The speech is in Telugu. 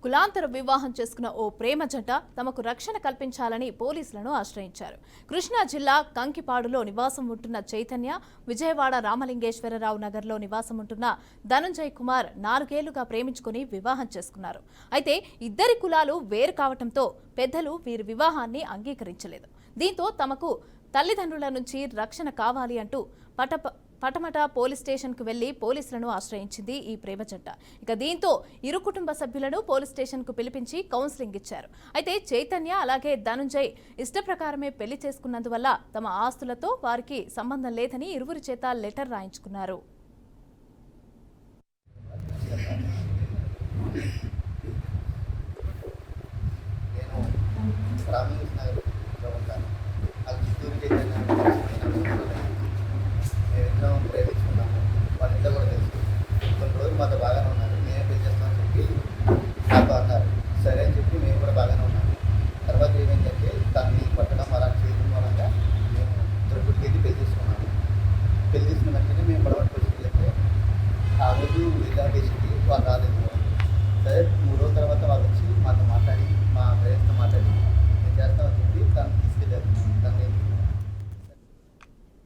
కులాంతర వివాహం చేసుకున్న ఓ ప్రేమ జంట తమకు రక్షణ కల్పించాలని పోలీసులను ఆశ్రయించారు. కృష్ణా జిల్లా కంకిపాడులో నివాసం ఉంటున్న చైతన్య, విజయవాడ రామలింగేశ్వరరావు నగర్లో నివాసం ఉంటున్న ధనంజయ్ కుమార్ 4 ఏళ్లుగా ప్రేమించుకుని వివాహం చేసుకున్నారు. అయితే ఇద్దరి కులాలు వేరు కావడంతో పెద్దలు వీరి వివాహాన్ని అంగీకరించలేదు. దీంతో తమకు తల్లిదండ్రుల నుంచి రక్షణ కావాలి అంటూ పటమట పోలీస్ స్టేషన్ కు వెళ్లి పోలీసులను ఆశ్రయించింది ఈ ప్రేమ జంట. ఇక దీంతో ఇరు కుటుంబ సభ్యులను పోలీస్ స్టేషన్ కు పిలిపించి కౌన్సిలింగ్ ఇచ్చారు. అయితే చైతన్య అలాగే ధనంజయ్ ఇష్ట ప్రకారమే పెళ్లి చేసుకున్నందువల్ల తమ ఆస్తులతో వారికి సంబంధం లేదని ఇరువురి చేత లెటర్ రాయించుకున్నారు. ప్రేమించుకున్నాము. వాళ్ళ ఇంట్లో కూడా తెలుసు. కొన్ని రోజులు మాతో బాగానే ఉన్నారు. నేనే పెళ్లి చేస్తామని చెప్పి నాతో అన్నారు. సరే అని చెప్పి మేము కూడా బాగానే ఉన్నాము. తర్వాత ఏమైందంటే తనని పట్టడం అలా చేయడం మూలంగా మేము తిరుపతికి వెళ్ళి పెళ్లి చేసుకున్నాము. పెళ్లి చేసుకున్న వెంటనే మేము పడవటి పరిస్థితి వెళ్తే ఆ రోజు రిజర్వేషన్కి వాళ్ళు రాలేదు.